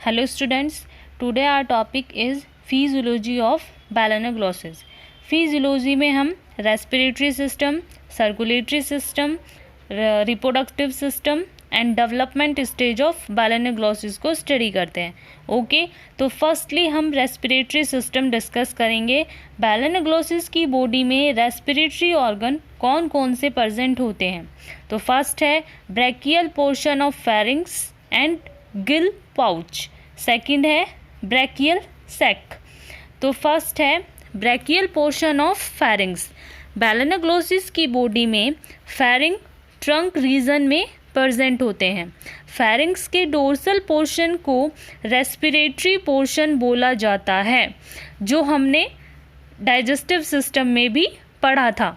Hello students, today our topic is physiology of balanoglossus. Physiology में हम respiratory system, circulatory system, reproductive system and development stage of balanoglossus को study करते हैं. Okay, तो firstly हम respiratory system discuss करेंगे. balanoglossus की body में रेस्पिरेटरी ऑर्गन कौन कौन से प्रेजेंट होते हैं. तो फर्स्ट है brachial portion of pharynx and Gill pouch. Second है ब्रैकियल सैक. तो फर्स्ट है brachial portion of pharynx. balanoglossus की बॉडी में फेरिंग ट्रंक रीजन में प्रेजेंट होते हैं. फेरिंग्स के डोर्सल पोर्शन को रेस्पिरेटरी पोर्शन बोला जाता है, जो हमने डाइजेस्टिव सिस्टम में भी पढ़ा था.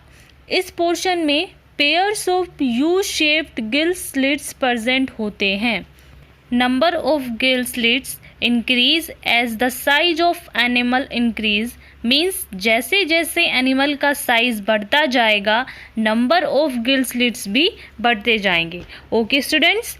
इस पोर्शन में pairs of U shaped gill slits present होते हैं. Number of gill slits increase as the size of animal increase. Means जैसे जैसे एनिमल का साइज बढ़ता जाएगा, नंबर ऑफ गिल स्लिट्स भी बढ़ते जाएंगे. Okay students,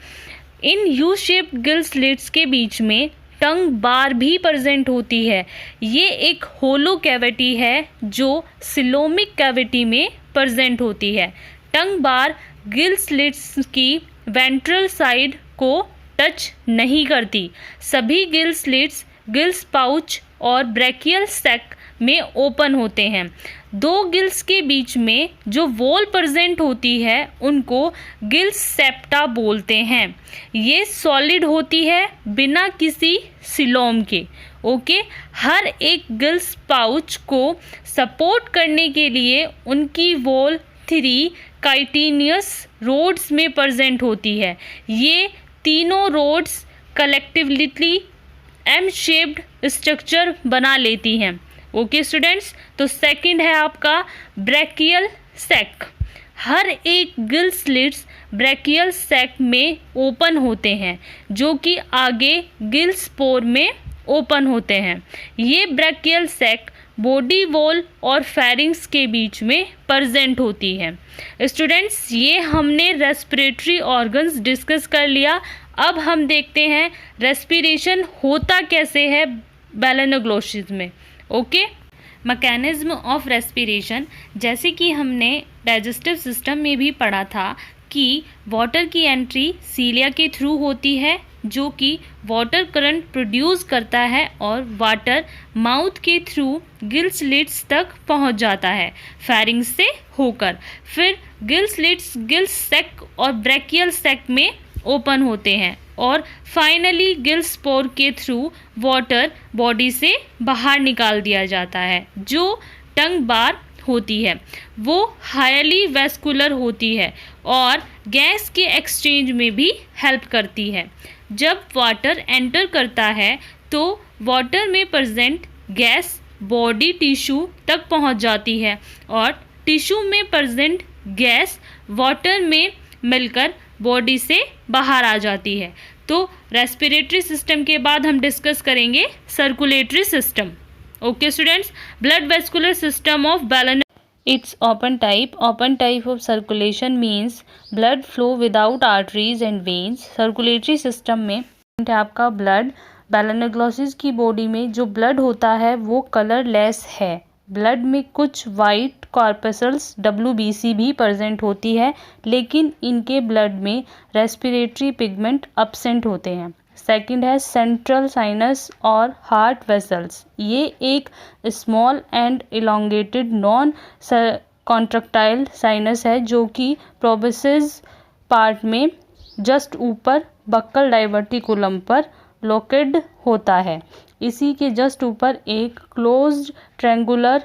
in you shaped gill slits के बीच में टंग बार भी प्रेजेंट होती है. ये एक होलो कैविटी है जो सिलोमिक कैविटी में प्रेजेंट होती है. टंग बार गिल स्लिट्स की वेंट्रल साइड को टच नहीं करती. सभी गिल स्लिट्स गिल्स पाउच और ब्रैकियल सैक में ओपन होते हैं. दो गिल्स के बीच में जो वॉल प्रेजेंट होती है उनको गिल्स सेप्टा बोलते हैं. ये सॉलिड होती है बिना किसी सिलोम के. ओके, हर एक गिल्स पाउच को सपोर्ट करने के लिए उनकी वॉल 3 काइटिनियस रोड्स में प्रेजेंट होती है. ये तीनों rods collectively M shaped structure बना लेती हैं. ओके स्टूडेंट्स, तो सेकंड है आपका ब्रैकियल सैक. हर एक गिल स्लिट्स ब्रैकियल सैक में ओपन होते हैं, जो कि आगे गिल स्पोर में ओपन होते हैं. ये ब्रैकियल सैक बॉडी वॉल और फेरिंग्स के बीच में प्रेजेंट होती है. स्टूडेंट्स, ये हमने रेस्पिरेटरी ऑर्गन्स डिस्कस कर लिया. अब हम देखते हैं रेस्पिरेशन होता कैसे है balanoglossus में. ओके, मैकेनिज्म ऑफ रेस्पिरेशन, जैसे कि हमने डाइजेस्टिव सिस्टम में भी पढ़ा था कि वाटर की एंट्री सीलिया के थ्रू होती है, जो कि वाटर करंट प्रोड्यूस करता है और वाटर माउथ के थ्रू गिल स्लिट्स तक पहुंच जाता है फेरिंग्स से होकर. फिर गिल स्लिट्स गिल सैक और ब्रैकियल सैक में ओपन होते हैं और फाइनली गिल स्पोर के थ्रू वाटर बॉडी से बाहर निकाल दिया जाता है. जो टंग बार होती है वो हाईली वैस्कुलर होती है और गैस के एक्सचेंज में भी हेल्प करती है. जब वाटर एंटर करता है तो वाटर में प्रेजेंट गैस बॉडी टिश्यू तक पहुंच जाती है और टिश्यू में प्रेजेंट गैस वाटर में मिलकर बॉडी से बाहर आ जाती है. तो रेस्पिरेटरी सिस्टम के बाद हम डिस्कस करेंगे circulatory system. Okay students, blood vascular system of balanoglossus. Its open type of circulation means blood flow without arteries and veins. Circulatory system में आपका ब्लड, balanoglossus की बॉडी में जो ब्लड होता है वो कलरलेस है. ब्लड में कुछ वाइट कॉर्पसल्स WBC भी प्रेजेंट होती है, लेकिन इनके ब्लड में रेस्पिरेटरी पिगमेंट एब्सेंट होते हैं. सेकंड है सेंट्रल साइनस और हार्ट वेसल्स. ये एक small and elongated non contractile sinus है, जो कि प्रोबेसिस पार्ट में जस्ट ऊपर बक्कल डाइवर्टिकुलम पर लोकेटेड होता है. इसी के जस्ट ऊपर एक closed triangular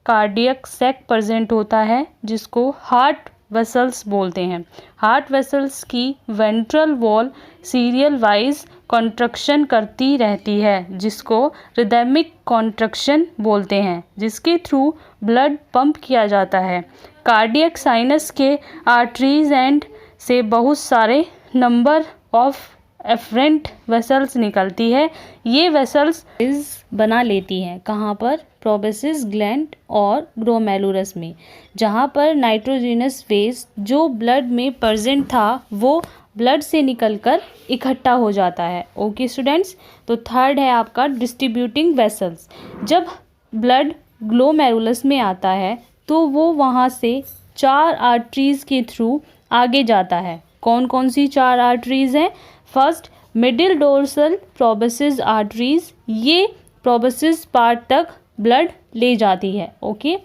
cardiac sac present होता है, जिसको हार्ट वेसल्स बोलते हैं. हार्ट वेसल्स की ventral wall serial wise contraction करती रहती है, जिसको रिदमिक कॉन्ट्रक्शन बोलते हैं, जिसके थ्रू ब्लड पंप किया जाता है. कार्डियक साइनस के आर्टरीज एंड से बहुत सारे नंबर ऑफ एफरेंट वेसल्स निकलती है. ये वेसल्स बना लेती हैं कहाँ पर, प्रोबेसिस ग्लैंड और ग्लोमेरुलस में, जहाँ पर नाइट्रोजनस वेस्ट जो ब्लड में प्रेजेंट था वो ब्लड से निकलकर इकट्ठा हो जाता है। ओके स्टूडेंट्स, तो थर्ड है आपका डिस्ट्रीब्यूटिंग वेसल्स। जब ब्लड ग्लोमेरुलस में आता है तो वो वहाँ से 4 आर्टरीज़ के थ्रू आगे जाता है। कौन कौन सी 4 आर्टरीज़ हैं? फर्स्ट, मिडिल डोर्सल प्रोबेसिस आर्टरीज़, ये प्रोबेसिस पार्ट तक ब्लड ले जाती है। ओके।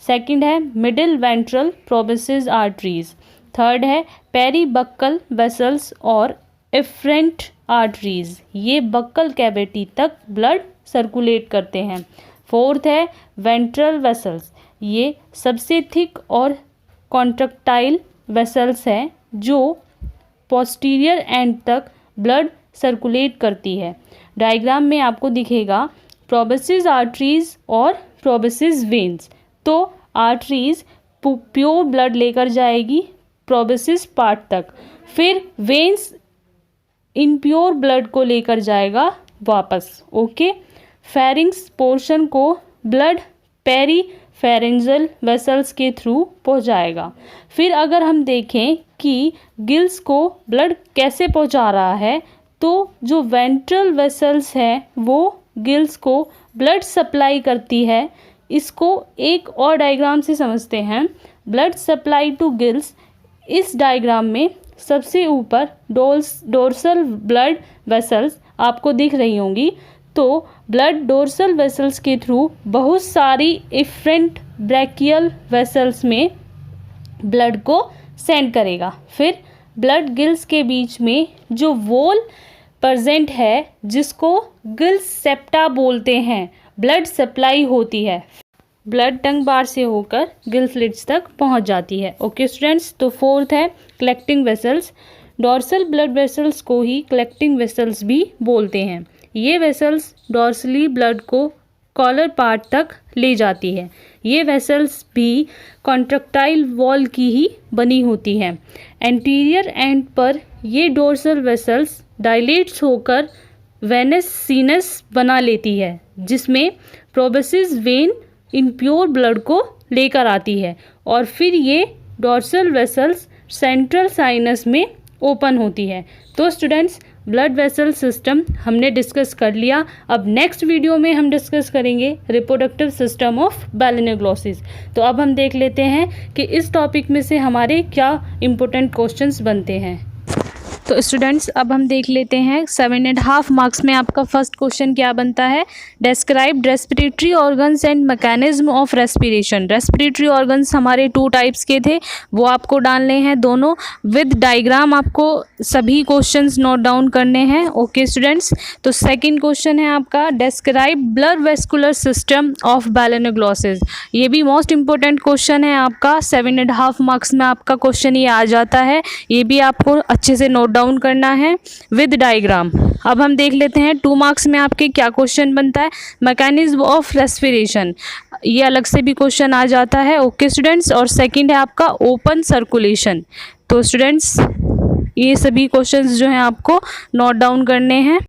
सेकंड है मिडिल वेंट्रल प्रोबेसिस आर्टरीज़। थर्ड है पेरीबक्कल वेसल्स और एफरेंट आर्टरीज़, ये बक्कल कैविटी तक ब्लड सर्कुलेट करते हैं। फोर्थ है वेंट्रल वेसल्स, ये सबसे थिक और कॉन्ट्रैक्टाइल वेसल्स हैं जो पोस्टीरियर एंड तक ब्लड सर्कुलेट करती है। डायग्राम में आपको दिखेगा प्रोबेसिस आर्टरीज़ और प्रोबेसिस वेन्स। तो आर्टरीज़ प्योर ब्लड लेकर जाएगी प्रोबेसिस पार्ट तक, फिर वेन्स इम्प्योर ब्लड को लेकर जाएगा वापस। ओके। फेरिंग्स पोर्शन को ब्लड पेरीफेरेंजियल वेसल्स के थ्रू पहुंचाएगा। फिर अगर हम देखें कि गिल्स को ब्लड कैसे पहुंचा रहा है, तो जो वेंट्रल वेसल्स है वो गिल्स को ब्लड सप्लाई करती है। इसको एक और डायग्राम से समझते हैं। ब्लड सप्लाई टू गिल्स, इस डायग्राम में सबसे ऊपर डोर्सल ब्लड वेसल्स आपको दिख रही होंगी। तो ब्लड डोर्सल वेसल्स के थ्रू बहुत सारी एफरेंट ब्रैकियल वेसल्स में ब्लड को सेंड करेगा। फिर ब्लड गिल्स के बीच में जो वॉल प्रेजेंट है जिसको गिल्स सेप्टा बोलते हैं, ब्लड सप्लाई होती है। ब्लड टंग बार से होकर गिल स्लिट्स तक पहुंच जाती है। ओके स्टूडेंट्स, तो फोर्थ है collecting vessels. Dorsal blood vessels को ही कलेक्टिंग वेसल्स भी बोलते हैं। ये वेसल्स डॉर्सली ब्लड को कॉलर पार्ट तक ले जाती है। ये वेसल्स भी कॉन्ट्रैक्टाइल वॉल की ही बनी होती हैं। एंटीरियर एंड पर ये डोर्सल वेसल्स डायलेट्स होकर वेनस सीनस बना लेती है, जिसमें प्रोबेसिस वेन इम्प्योर ब्लड को लेकर आती है और फिर ये डॉर्सल वेसल्स सेंट्रल साइनस में ओपन होती है। तो स्टूडेंट्स, ब्लड वेसल सिस्टम हमने डिस्कस कर लिया। अब नेक्स्ट वीडियो में हम डिस्कस करेंगे रिप्रोडक्टिव सिस्टम ऑफ बैलेनोग्लोसिस। तो अब हम देख लेते हैं कि इस टॉपिक में से हमारे क्या इम्पोर्टेंट क्वेश्चंस बनते हैं। तो स्टूडेंट्स, अब हम देख लेते हैं 7.5 मार्क्स में आपका फर्स्ट क्वेश्चन क्या बनता है। Describe respiratory organs and mechanism of respiration. Respiratory organs हमारे 2 टाइप्स के थे, वो आपको डालने हैं दोनों विद डायग्राम। आपको सभी क्वेश्चंस नोट डाउन करने हैं। ओके स्टूडेंट्स, तो सेकंड क्वेश्चन है आपका describe blood vascular system of Balanoglossus. ये भी मोस्ट इंपॉर्टेंट क्वेश्चन है आपका, 7.5 मार्क्स में आपका क्वेश्चन ये आ जाता है। ये भी आपको अच्छे से नोट डाउन करना है विद डायग्राम। अब हम देख लेते हैं 2 मार्क्स में आपके क्या क्वेश्चन बनता है। मैकेनिज्म ऑफ रेस्पिरेशन, ये अलग से भी क्वेश्चन आ जाता है। ओके स्टूडेंट्स, और सेकंड है आपका ओपन सर्कुलेशन। तो स्टूडेंट्स, ये सभी क्वेश्चंस जो हैं आपको नोट डाउन करने हैं।